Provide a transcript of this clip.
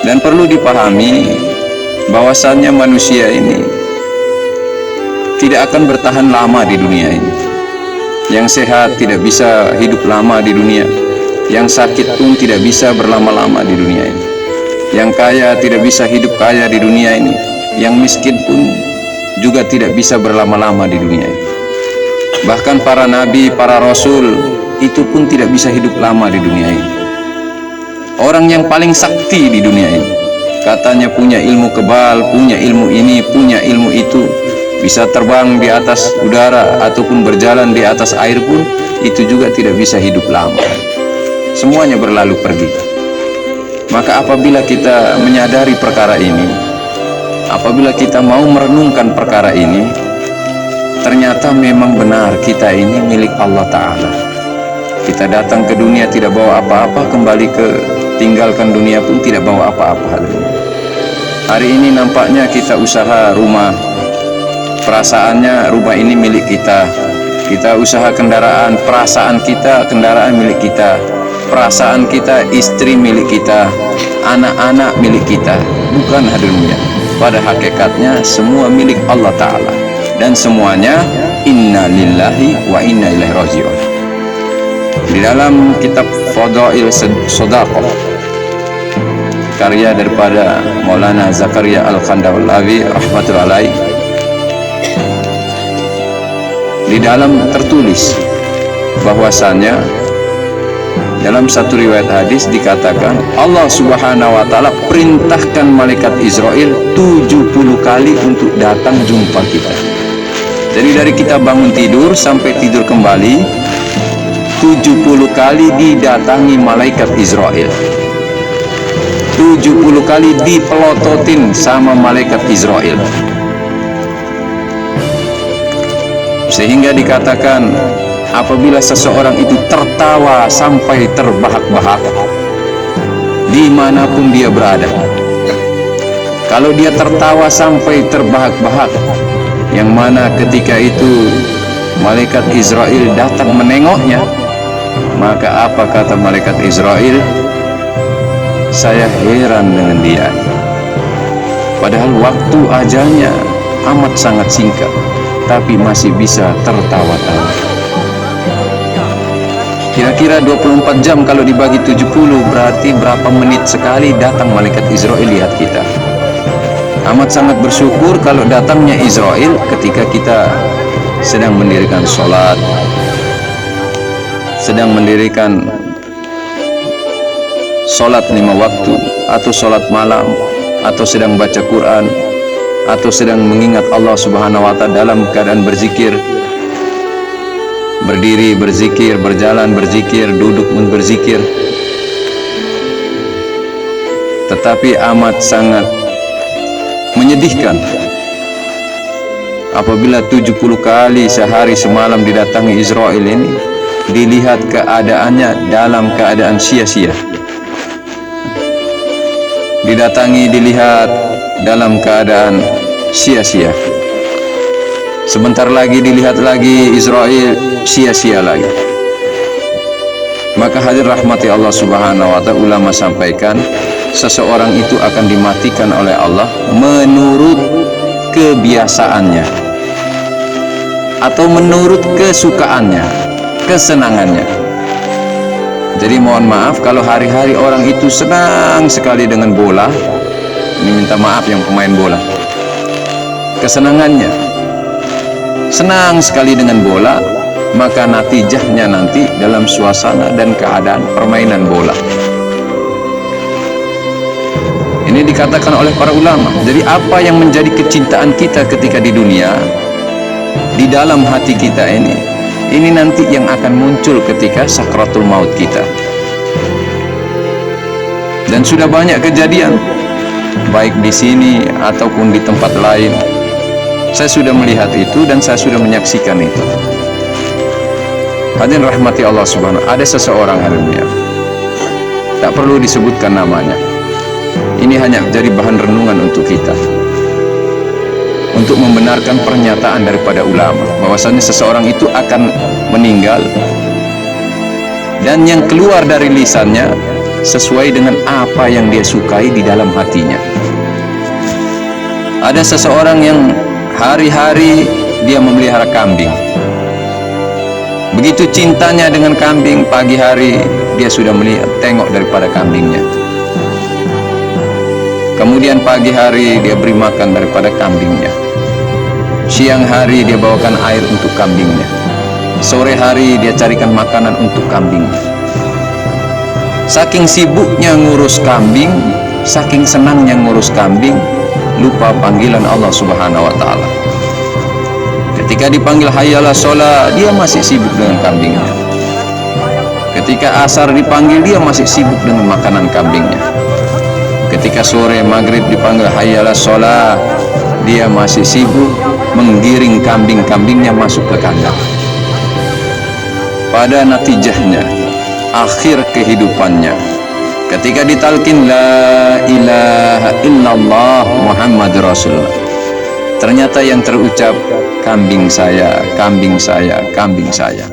Dan perlu dipahami bahwasannya manusia ini tidak akan bertahan lama di dunia ini. Yang sehat tidak bisa hidup lama di dunia, yang sakit pun tidak bisa berlama-lama di dunia ini, yang kaya tidak bisa hidup kaya di dunia ini, yang miskin pun juga tidak bisa berlama-lama di dunia ini. Bahkan para nabi, para rasul itu pun tidak bisa hidup lama di dunia ini. Orang yang paling sakti di dunia ini, katanya punya ilmu kebal, punya ilmu ini, punya ilmu itu, bisa terbang di atas udara ataupun berjalan di atas air pun, itu juga tidak bisa hidup lama. Semuanya berlalu pergi. Maka apabila kita menyadari perkara ini, apabila kita mau merenungkan perkara ini, ternyata memang benar kita ini milik Allah Ta'ala. Kita datang ke dunia tidak bawa apa-apa, kembali ke tinggalkan dunia pun tidak bawa apa-apa. Hari ini nampaknya kita usaha rumah, perasaannya rumah ini milik kita. Kita usaha kendaraan, perasaan kita kendaraan milik kita. Perasaan kita istri milik kita, anak-anak milik kita. Bukan hadirinnya. Pada hakikatnya semua milik Allah Ta'ala. Dan semuanya inna lillahi wa inna ilaihi raji'un. Di dalam kitab Fadail Shadaqah, karya daripada Maulana Zakaria Al-Khandalawi rahmatullahi alaih, di dalam tertulis bahwasannya dalam satu riwayat hadis dikatakan Allah Subhanahu wa Ta'ala perintahkan malaikat Israel 70 kali untuk datang jumpa kita. Jadi dari kita bangun tidur sampai tidur kembali 70 kali didatangi malaikat Israel, 70 kali dipelototin sama malaikat Israel, sehingga dikatakan apabila seseorang itu tertawa sampai terbahak-bahak dimanapun dia berada, kalau dia tertawa sampai terbahak-bahak, yang mana ketika itu malaikat Israel datang menengoknya, maka apa kata malaikat Israel? Saya heran dengan dia, padahal waktu ajalnya amat sangat singkat, tapi masih bisa tertawa-tawa. Kira-kira 24 jam kalau dibagi 70, berarti berapa menit sekali datang malaikat Israel lihat kita. Amat sangat bersyukur kalau datangnya Israel ketika kita sedang mendirikan sholat, sedang mendirikan sholat 5 waktu, atau sholat malam, atau sedang baca Quran, atau sedang mengingat Allah Subhanahu wa Ta'ala dalam keadaan berzikir, berdiri berzikir, berjalan berzikir, duduk pun berzikir. Tetapi amat sangat menyedihkan apabila 70 kali sehari semalam didatangi Israel ini, dilihat keadaannya dalam keadaan sia-sia. Didatangi, dilihat dalam keadaan sia-sia. Sebentar lagi dilihat lagi Israel, sia-sia lagi. Maka hadir rahmati Allah Subhanahu wa Ta'ala, ulama sampaikan seseorang itu akan dimatikan oleh Allah menurut kebiasaannya atau menurut kesukaannya, kesenangannya. Jadi mohon maaf kalau hari-hari orang itu senang sekali dengan bola, ini minta maaf yang pemain bola, kesenangannya senang sekali dengan bola, maka natijahnya nanti dalam suasana dan keadaan permainan bola. Ini dikatakan oleh para ulama. Jadi apa yang menjadi kecintaan kita ketika di dunia, di dalam hati kita ini nanti yang akan muncul ketika sakratul maut kita. Dan sudah banyak kejadian, baik di sini ataupun di tempat lain. Saya sudah melihat itu dan saya sudah menyaksikan itu. Hadirin rahmati Allah Subhanahu wa Ta'ala, ada seseorang hadirin, tak perlu disebutkan namanya. Ini hanya jadi bahan renungan untuk kita, untuk membenarkan pernyataan daripada ulama bahwasanya seseorang itu akan meninggal dan yang keluar dari lisannya sesuai dengan apa yang dia sukai di dalam hatinya. Ada seseorang yang hari-hari dia memelihara kambing. Begitu cintanya dengan kambing, pagi hari dia sudah melihat, tengok daripada kambingnya. Kemudian pagi hari dia beri makan daripada kambingnya. Siang hari dia bawakan air untuk kambingnya. Sore hari dia carikan makanan untuk kambingnya. Saking sibuknya ngurus kambing, saking senangnya ngurus kambing, lupa panggilan Allah Subhanahu wa Ta'ala. Ketika dipanggil hayyalah sholat, dia masih sibuk dengan kambingnya. Ketika asar dipanggil, dia masih sibuk dengan makanan kambingnya. Ketika sore maghrib dipanggil hayyalah sholat, dia masih sibuk menggiring kambing-kambingnya masuk ke kandang. Pada natijahnya, akhir kehidupannya, ketika ditalkin la ilaha illallah Muhammad Rasulullah, ternyata yang terucap kambing saya, kambing saya, kambing saya.